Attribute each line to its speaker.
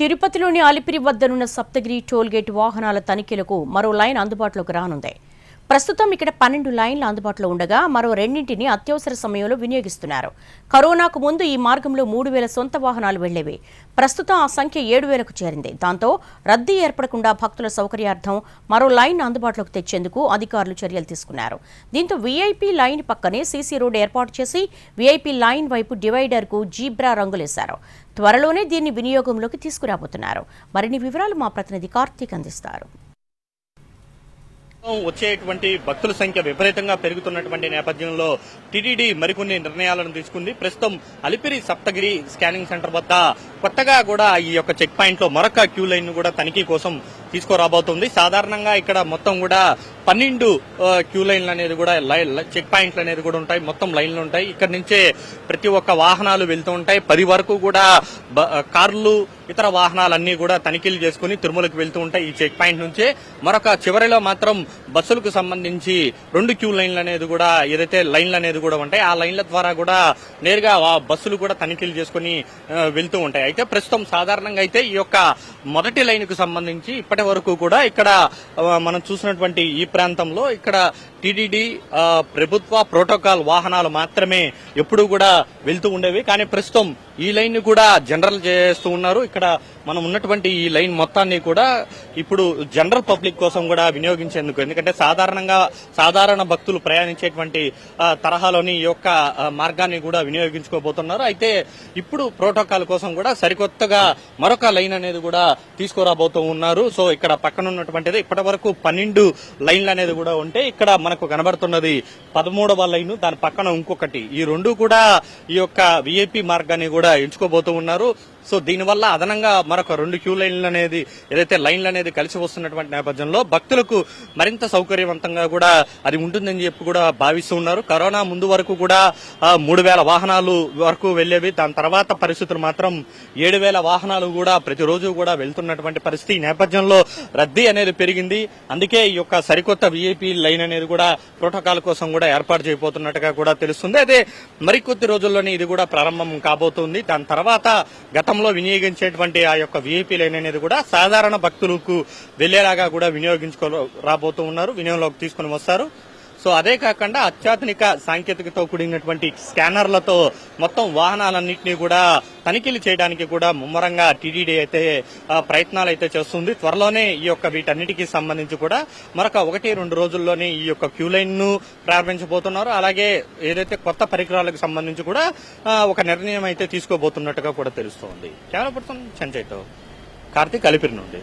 Speaker 1: తిరుపతిలోని అలిపిరి వద్దనున్న సప్తగిరి టోల్గేట్ వాహనాల తనిఖీలకు మరో లైన్ అందుబాటులోకి రానుంది. ప్రస్తుతం ఇక్కడ 12 లైన్లు అందుబాటులో ఉండగా మరో రెండింటిని అత్యవసర సమయంలో వినియోగిస్తున్నారు. కరోనాకు ముందు ఈ మార్గంలో 3000 సొంత వాహనాలు వెళ్లేవి. ప్రస్తుతం ఆ సంఖ్య 7000కు చేరింది. దాంతో రద్దీ ఏర్పడకుండా భక్తుల సౌకర్యార్థం మరో లైన్ అందుబాటులోకి తెచ్చేందుకు అధికారులు చర్యలు తీసుకున్నారు. దీంతో వీఐపీ లైన్ పక్కనే సీసీ రోడ్డు ఏర్పాటు చేసి వీఐపీ లైన్ వైపు డివైడర్కు జీబ్రా రంగులేశారు. త్వరలోనే దీన్ని వినియోగంలోకి తీసుకురాబోతున్నారు. మరిన్ని వివరాలు మా ప్రతినిధి కార్తీక్ అందిస్తారు.
Speaker 2: వచ్చేటువంటి భక్తుల సంఖ్య విపరీతంగా పెరుగుతున్నటువంటి నేపథ్యంలో టీటీడీ మరికొన్ని నిర్ణయాలను తీసుకుంది. ప్రస్తుతం అలిపిరి సప్తగిరి స్కానింగ్ సెంటర్ వద్ద కొత్తగా కూడా ఈ యొక్క చెక్ పాయింట్ లో మరొక క్యూ లైన్ కూడా తనిఖీ కోసం తీసుకురాబోతుంది. సాధారణంగా ఇక్కడ మొత్తం కూడా 12 క్యూ లైన్లు అనేది కూడా చెక్ పాయింట్లు అనేది కూడా ఉంటాయి. మొత్తం లైన్లు ఉంటాయి. ఇక్కడ నుంచే ప్రతి ఒక్క వాహనాలు వెళ్తూ ఉంటాయి. 10 వరకు కూడా కార్లు ఇతర వాహనాలన్నీ కూడా తనిఖీలు చేసుకుని తిరుమలకు వెళ్తూ ఉంటాయి. ఈ చెక్ పాయింట్ నుంచే మరొక చివరిలో మాత్రం బస్సులకు సంబంధించి 2 క్యూ లైన్లు అనేది కూడా ఏదైతే లైన్లు అనేది కూడా ఉంటాయి ఆ లైన్ల ద్వారా కూడా నేరుగా బస్సులు కూడా తనిఖీలు చేసుకుని వెళ్తూ ఉంటాయి. అయితే ప్రస్తుతం సాధారణంగా అయితే ఈ యొక్క మొదటి లైన్ కు సంబంధించి ఇప్పటి వరకు కూడా ఇక్కడ మనం చూసినటువంటి ఈ ప్రాంతంలో ఇక్కడ టీటీడీ ప్రభుత్వ ప్రోటోకాల్ వాహనాలు మాత్రమే ఎప్పుడు కూడా వెళ్తూ ఉండేవి. కానీ ప్రస్తుతం ఈ లైన్ ని కూడా జనరల్ చేస్తూ ఉన్నారు. ఇక్కడ మనం ఉన్నటువంటి ఈ లైన్ మొత్తాన్ని కూడా ఇప్పుడు జనరల్ పబ్లిక్ కోసం కూడా వినియోగించేందుకు, ఎందుకంటే సాధారణ భక్తులు ప్రయాణించేటువంటి తరహాలోని ఈ యొక్క మార్గాన్ని కూడా వినియోగించుకోబోతున్నారు. అయితే ఇప్పుడు ప్రోటోకాల్ కోసం కూడా సరికొత్తగా మరొక లైన్ అనేది కూడా తీసుకురాబోతూ ఉన్నారు. సో ఇక్కడ పక్కన ఉన్నటువంటిది ఇప్పటి వరకు 12 లైన్లు అనేది కూడా ఉంటే ఇక్కడ మనకు కనబడుతున్నది 13వ లైన్, దాని పక్కన ఇంకొకటి. ఈ రెండు కూడా ఈ యొక్క విఐపి మార్గాన్ని కూడా ఎంచుకోబోతూ ఉన్నారు. సో దీనివల్ల అదనంగా మరొక 2 క్యూ లైన్లు అనేది ఏదైతే లైన్లు అనేది కలిసి వస్తున్నటువంటి నేపథ్యంలో భక్తులకు మరింత సౌకర్యవంతంగా కూడా అది ఉంటుందని చెప్పి కూడా భావిస్తూ ఉన్నారు. కరోనా ముందు వరకు కూడా 3000 వాహనాలు వరకు వెళ్లేవి. దాని తర్వాత పరిస్థితులు మాత్రం 7000 వాహనాలు కూడా ప్రతిరోజు కూడా వెళ్తున్నటువంటి పరిస్థితి. ఈ నేపథ్యంలో రద్దీ అనేది పెరిగింది. అందుకే ఈ యొక్క సరికొత్త వీఐపీ లైన్ అనేది కూడా ప్రోటోకాల్ కోసం కూడా ఏర్పాటు చేయబోతున్నట్టుగా కూడా తెలుస్తుంది. అదే మరికొద్ది రోజుల్లోనే ఇది కూడా ప్రారంభం కాబోతుంది. దాని తర్వాత గతంలో వినియోగించేటువంటి ఆ యొక్క వీఐపీ లైన్ అనేది కూడా సాధారణ భక్తులకు వెళ్లేలాగా కూడా రాబోతూ ఉన్నారు, వినియోగంలోకి తీసుకుని వస్తారు. సో అదే కాకుండా అత్యాధునిక సాంకేతికతో కూడినటువంటి స్కానర్లతో మొత్తం వాహనాలన్నింటినీ కూడా తనిఖీలు చేయడానికి కూడా ముమ్మరంగా టీటీడీ అయితే ప్రయత్నాలు అయితే చేస్తుంది. త్వరలోనే ఈ యొక్క వీటన్నిటికీ సంబంధించి కూడా మరొక 1-2 రోజుల్లోనే ఈ యొక్క క్యూ లైన్ ను ప్రారంభించబోతున్నారు. అలాగే ఏదైతే కొత్త పరికరాలకు సంబంధించి కూడా ఒక నిర్ణయం అయితే తీసుకోబోతున్నట్టుగా కూడా తెలుస్తోంది. కెమెరా పర్సన్ సంజయ్తో కార్తీక్, అలిపిరి నుండి.